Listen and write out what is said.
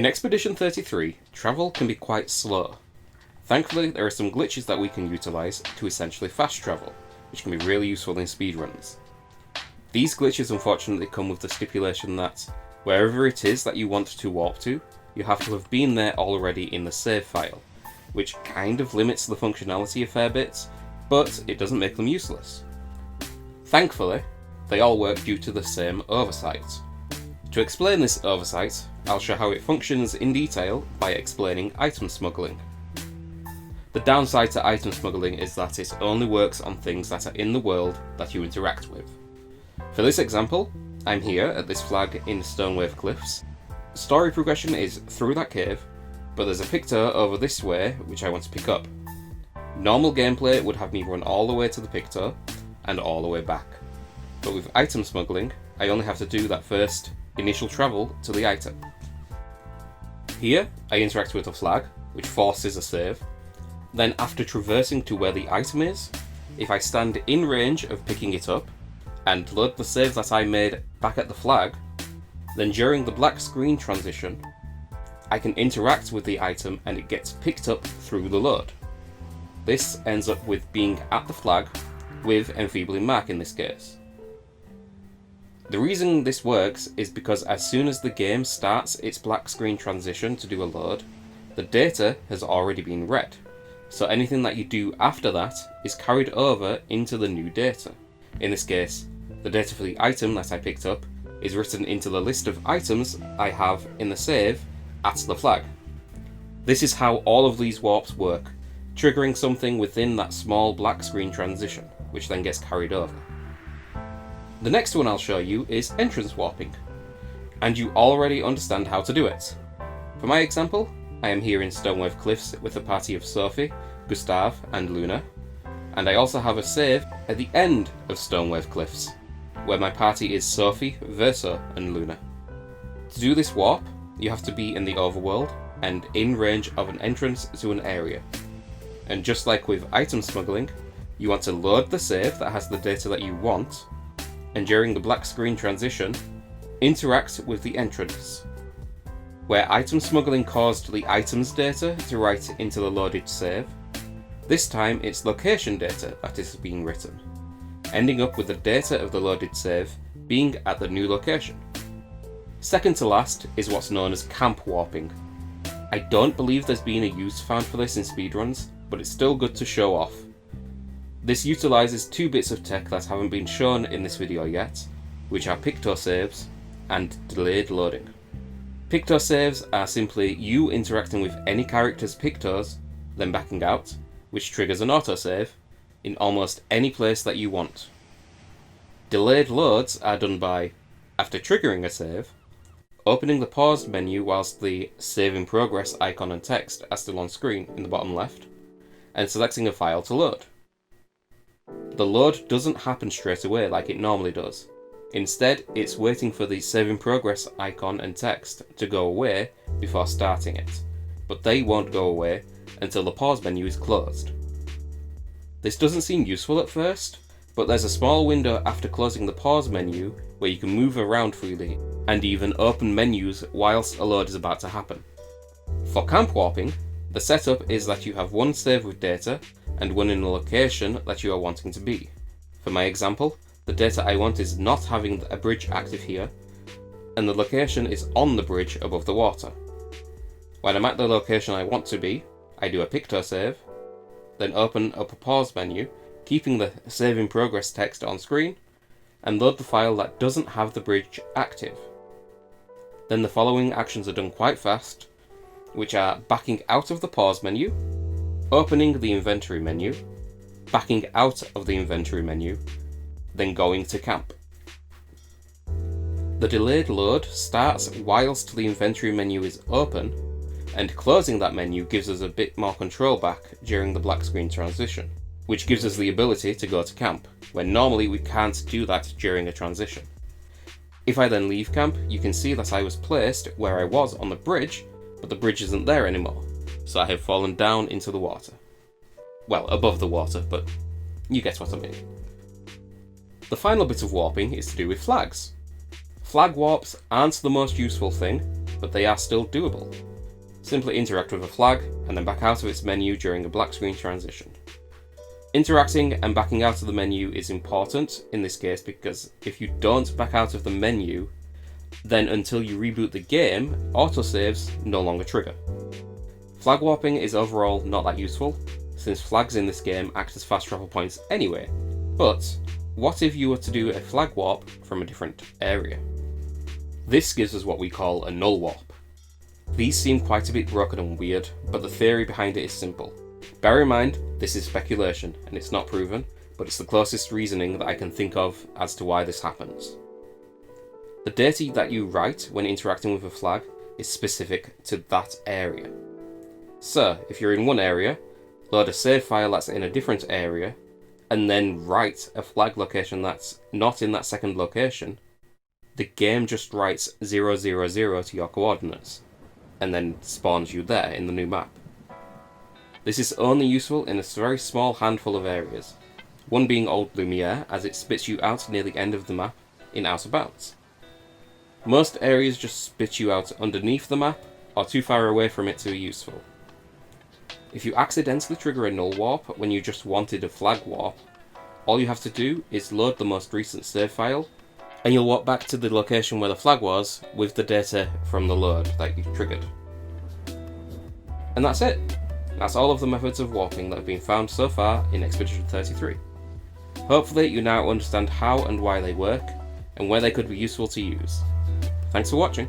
In Expedition 33, travel can be quite slow. Thankfully, there are some glitches that we can utilise to essentially fast travel, which can be really useful in speedruns. These glitches unfortunately come with the stipulation that wherever it is that you want to warp to, you have to have been there already in the save file, which kind of limits the functionality a fair bit, but it doesn't make them useless. Thankfully, they all work due to the same oversight. To explain this oversight, I'll show how it functions in detail by explaining item smuggling. The downside to item smuggling is that it only works on things that are in the world that you interact with. For this example, I'm here at this flag in Stonewave Cliffs. Story progression is through that cave, but there's a Picto over this way which I want to pick up. Normal gameplay would have me run all the way to the Picto and all the way back. But with item smuggling, I only have to do that first initial travel to the item. Here, I interact with a flag, which forces a save. Then after traversing to where the item is, if I stand in range of picking it up, and load the save that I made back at the flag, then during the black screen transition, I can interact with the item and it gets picked up through the load. This ends up with being at the flag, with enfeebling Mark in this case. The reason this works is because as soon as the game starts its black screen transition to do a load, the data has already been read, so anything that you do after that is carried over into the new data. In this case, the data for the item that I picked up is written into the list of items I have in the save at the flag. This is how all of these warps work, triggering something within that small black screen transition, which then gets carried over. The next one I'll show you is entrance warping, and you already understand how to do it. For my example, I am here in Stonewave Cliffs with a party of Sophie, Gustav and Luna, and I also have a save at the end of Stonewave Cliffs, where my party is Sophie, Verso and Luna. To do this warp, you have to be in the overworld and in range of an entrance to an area. And just like with item smuggling, you want to load the save that has the data that you want, and during the black screen transition, interact with the entrance. Where item smuggling caused the item's data to write into the loaded save, this time it's location data that is being written, ending up with the data of the loaded save being at the new location. Second to last is what's known as camp warping. I don't believe there's been a use found for this in speedruns, but it's still good to show off. This utilises two bits of tech that haven't been shown in this video yet, which are Picto saves and delayed loading. Picto saves are simply you interacting with any character's Pictos, then backing out, which triggers an autosave in almost any place that you want. Delayed loads are done by, after triggering a save, opening the paused menu whilst the save in progress icon and text are still on screen in the bottom left, and selecting a file to load. The load doesn't happen straight away like it normally does. Instead, it's waiting for the save in progress icon and text to go away before starting it, but they won't go away until the pause menu is closed. This doesn't seem useful at first, but there's a small window after closing the pause menu where you can move around freely and even open menus whilst a load is about to happen. For camp warping, the setup is that you have one save with data and one in a location that you are wanting to be. For my example, the data I want is not having a bridge active here, and the location is on the bridge above the water. When I'm at the location I want to be, I do a Picto save, then open up a pause menu, keeping the save in progress text on screen, and load the file that doesn't have the bridge active. Then the following actions are done quite fast, which are backing out of the pause menu, opening the inventory menu, backing out of the inventory menu, then going to camp. The delayed load starts whilst the inventory menu is open, and closing that menu gives us a bit more control back during the black screen transition, which gives us the ability to go to camp, when normally we can't do that during a transition. If I then leave camp, you can see that I was placed where I was on the bridge, but the bridge isn't there anymore, so I have fallen down into the water. Well, above the water, but you get what I mean. The final bit of warping is to do with flags. Flag warps aren't the most useful thing, but they are still doable. Simply interact with a flag, and then back out of its menu during a black screen transition. Interacting and backing out of the menu is important in this case because if you don't back out of the menu, then until you reboot the game, autosaves no longer trigger. Flag warping is overall not that useful, since flags in this game act as fast travel points anyway, but what if you were to do a flag warp from a different area? This gives us what we call a null warp. These seem quite a bit broken and weird, but the theory behind it is simple. Bear in mind, this is speculation and it's not proven, but it's the closest reasoning that I can think of as to why this happens. The data that you write when interacting with a flag is specific to that area. So, if you're in one area, load a save file that's in a different area, and then write a flag location that's not in that second location, the game just writes 000 to your coordinates, and then spawns you there in the new map. This is only useful in a very small handful of areas, one being Old Lumiere as it spits you out near the end of the map in Out of Bounds. Most areas just spit you out underneath the map or too far away from it to be useful. If you accidentally trigger a null warp when you just wanted a flag warp, all you have to do is load the most recent save file, and you'll walk back to the location where the flag was with the data from the load that you triggered. And that's it. That's all of the methods of warping that have been found so far in Expedition 33. Hopefully you now understand how and why they work, and where they could be useful to use. Thanks for watching.